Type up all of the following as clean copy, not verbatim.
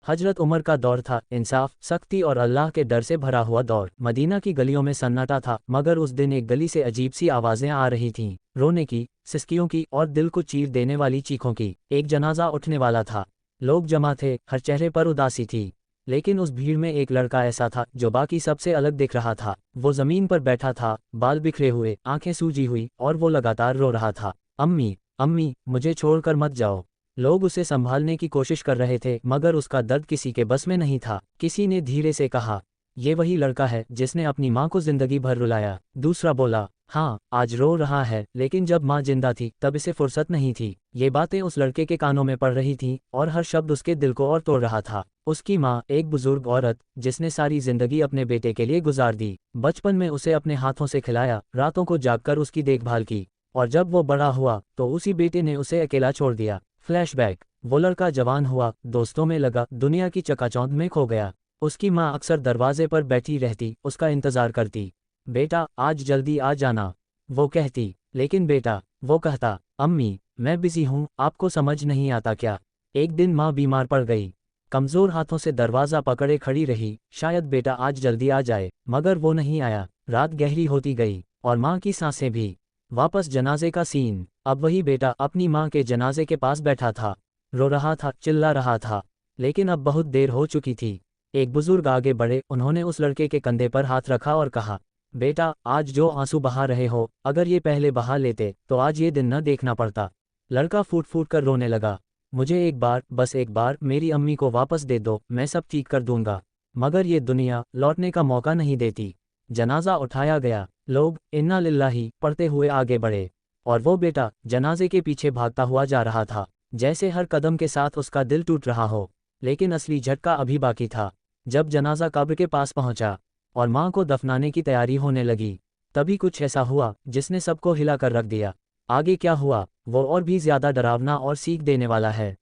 हजरत उमर का दौर था, इंसाफ, सख्ती और अल्लाह के डर से भरा हुआ दौर। मदीना की गलियों में सन्नाटा था, मगर उस दिन एक गली से अजीब सी आवाज़ें आ रही थीं, रोने की, सिसकियों की और दिल को चीर देने वाली चीखों की। एक जनाजा उठने वाला था, लोग जमा थे, हर चेहरे पर उदासी थी। लेकिन उस भीड़ में एक लड़का ऐसा था जो बाकी सबसे अलग दिख रहा था। वो ज़मीन पर बैठा था, बाल बिखरे हुए, आंखें सूजी हुई, और वो लगातार रो रहा था। अम्मी, अम्मी, मुझे छोड़कर मत जाओ। लोग उसे संभालने की कोशिश कर रहे थे, मगर उसका दर्द किसी के बस में नहीं था। किसी ने धीरे से कहा, ये वही लड़का है जिसने अपनी माँ को जिंदगी भर रुलाया। दूसरा बोला, हाँ, आज रो रहा है, लेकिन जब माँ जिंदा थी तब इसे फुर्सत नहीं थी। ये बातें उस लड़के के कानों में पड़ रही थीं, और हर शब्द उसके दिल को और तोड़ रहा था। उसकी माँ, एक बुजुर्ग औरत, जिसने सारी जिंदगी अपने बेटे के लिए गुजार दी। बचपन में उसे अपने हाथों से खिलाया, रातों को जागकर उसकी देखभाल की, और जब वो बड़ा हुआ तो उसी बेटे ने उसे अकेला छोड़ दिया। फ्लैशबैक, वो लड़का जवान हुआ, दोस्तों में लगा, दुनिया की चकाचौंध में खो गया। उसकी माँ अक्सर दरवाजे पर बैठी रहती, उसका इंतजार करती। बेटा, आज जल्दी आ जाना, वो कहती। लेकिन बेटा, वो कहता, अम्मी, मैं बिजी हूँ, आपको समझ नहीं आता क्या। एक दिन माँ बीमार पड़ गई, कमज़ोर हाथों से दरवाज़ा पकड़े खड़ी रही, शायद बेटा आज जल्दी आ जाए, मगर वो नहीं आया। रात गहरी होती गई, और माँ की सांसें भी। वापस जनाजे का सीन। अब वही बेटा अपनी माँ के जनाजे के पास बैठा था, रो रहा था, चिल्ला रहा था, लेकिन अब बहुत देर हो चुकी थी। एक बुजुर्ग आगे बढ़े, उन्होंने उस लड़के के कंधे पर हाथ रखा और कहा, बेटा, आज जो आंसू बहा रहे हो, अगर ये पहले बहा लेते तो आज ये दिन न देखना पड़ता। लड़का फूट फूट कर रोने लगा, मुझे एक बार, बस एक बार मेरी अम्मी को वापस दे दो, मैं सब ठीक कर दूंगा। मगर ये दुनिया लौटने का मौका नहीं देती। जनाजा उठाया गया, लोग इन्ना लिल्लाही पढ़ते हुए आगे बढ़े, और वो बेटा जनाजे के पीछे भागता हुआ जा रहा था, जैसे हर कदम के साथ उसका दिल टूट रहा हो। लेकिन असली झटका अभी बाकी था। जब जनाजा कब्र के पास पहुंचा और माँ को दफनाने की तैयारी होने लगी, तभी कुछ ऐसा हुआ जिसने सबको हिला कर रख दिया। आगे क्या हुआ, वो और भी ज्यादा डरावना और सीख देने वाला है।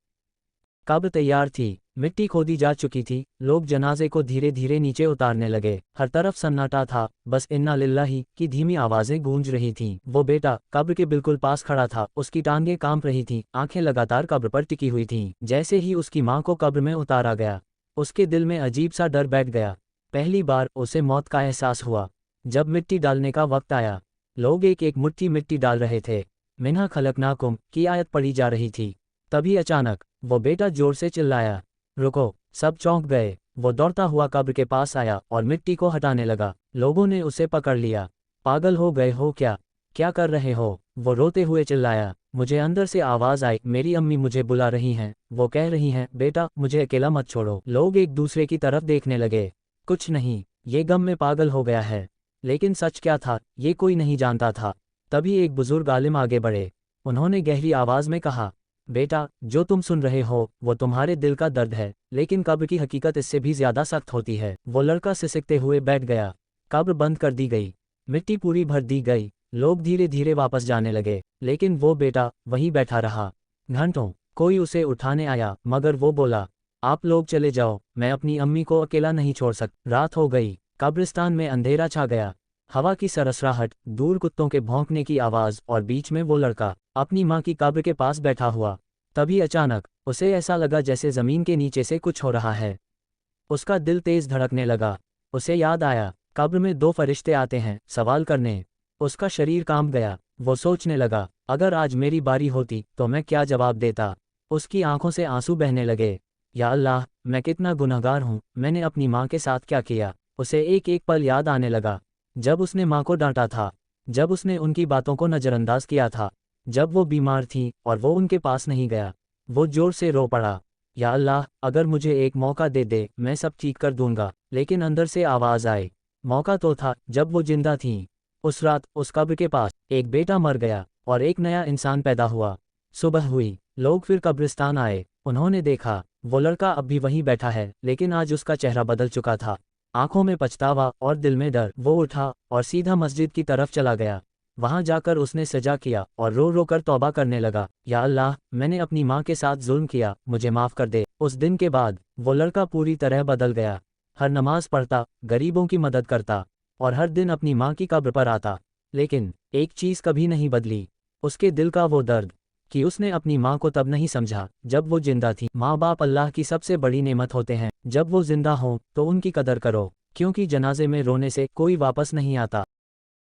कब्र तैयार थी, मिट्टी खोदी जा चुकी थी, लोग जनाजे को धीरे धीरे नीचे उतारने लगे। हर तरफ सन्नाटा था, बस इन्ना लिल्लाही की धीमी आवाजें गूंज रही थीं। वो बेटा कब्र के बिल्कुल पास खड़ा था, उसकी टांगें कांप रही थीं, आंखें लगातार कब्र पर टिकी हुई थीं। जैसे ही उसकी माँ को कब्र में उतारा गया, उसके दिल में अजीब सा डर बैठ गया। पहली बार उसे मौत का एहसास हुआ। जब मिट्टी डालने का वक्त आया, लोग एक एक मुट्ठी मिट्टी डाल रहे थे, मिन्हा खलकनाकुम की आयत पढ़ी जा रही थी। तभी अचानक वो बेटा जोर से चिल्लाया, रुको। सब चौंक गए। वो दौड़ता हुआ कब्र के पास आया और मिट्टी को हटाने लगा। लोगों ने उसे पकड़ लिया। पागल हो गए हो क्या? क्या कर रहे हो? वो रोते हुए चिल्लाया। मुझे अंदर से आवाज आई, मेरी अम्मी मुझे बुला रही हैं, वो कह रही हैं, बेटा मुझे अकेला मत छोड़ो। लोग एक दूसरे की तरफ देखने लगे। कुछ नहीं, ये गम में पागल हो गया है। लेकिन सच क्या था, ये कोई नहीं जानता था। तभी एक बुजुर्ग आलिम आगे बढ़े। उन्होंने गहरी आवाज में कहा, बेटा जो तुम सुन रहे हो वो तुम्हारे दिल का दर्द है, लेकिन कब्र की हकीकत इससे भी ज्यादा सख्त होती है। वो लड़का सिसकते हुए बैठ गया। कब्र बंद कर दी गई, मिट्टी पूरी भर दी गई। लोग धीरे धीरे वापस जाने लगे, लेकिन वो बेटा वहीं बैठा रहा। घंटों कोई उसे उठाने आया, मगर वो बोला, आप लोग चले जाओ, मैं अपनी अम्मी को अकेला नहीं छोड़ सकता। रात हो गई, कब्रिस्तान में अंधेरा छा गया। हवा की सरसराहट, दूर कुत्तों के भौंकने की आवाज, और बीच में वो लड़का अपनी माँ की कब्र के पास बैठा हुआ। तभी अचानक उसे ऐसा लगा जैसे जमीन के नीचे से कुछ हो रहा है। उसका दिल तेज धड़कने लगा। उसे याद आया, कब्र में दो फरिश्ते आते हैं सवाल करने। उसका शरीर कांप गया। वो सोचने लगा, अगर आज मेरी बारी होती तो मैं क्या जवाब देता। उसकी आंखों से आंसू बहने लगे। या अल्लाह, मैं कितना गुनहगार हूँ, मैंने अपनी माँ के साथ क्या किया। उसे एक एक पल याद आने लगा। जब उसने माँ को डांटा था, जब उसने उनकी बातों को नज़रअंदाज किया था, जब वो बीमार थी और वो उनके पास नहीं गया। वो जोर से रो पड़ा, या अल्लाह, अगर मुझे एक मौका दे दे मैं सब ठीक कर दूंगा। लेकिन अंदर से आवाज़ आई, मौका तो था जब वो जिंदा थीं। उस रात उस कब्र के पास एक बेटा मर गया और एक नया इंसान पैदा हुआ। सुबह हुई, लोग फिर कब्रिस्तान आए। उन्होंने देखा वो लड़का अब भी वहीं बैठा है, लेकिन आज उसका चेहरा बदल चुका था। आंखों में पछतावा और दिल में डर। वो उठा और सीधा मस्जिद की तरफ चला गया। वहां जाकर उसने सजा किया और रो रो कर तौबा करने लगा, या अल्लाह, मैंने अपनी माँ के साथ जुल्म किया, मुझे माफ़ कर दे। उस दिन के बाद वो लड़का पूरी तरह बदल गया। हर नमाज पढ़ता, गरीबों की मदद करता, और हर दिन अपनी माँ की कब्र पर आता। लेकिन एक चीज़ कभी नहीं बदली, उसके दिल का वो दर्द। कि उसने अपनी माँ को तब नहीं समझा जब वो जिंदा थी। माँ बाप अल्लाह की सबसे बड़ी नेमत होते हैं, जब वो जिंदा हों तो उनकी कदर करो, क्योंकि जनाजे में रोने से कोई वापस नहीं आता।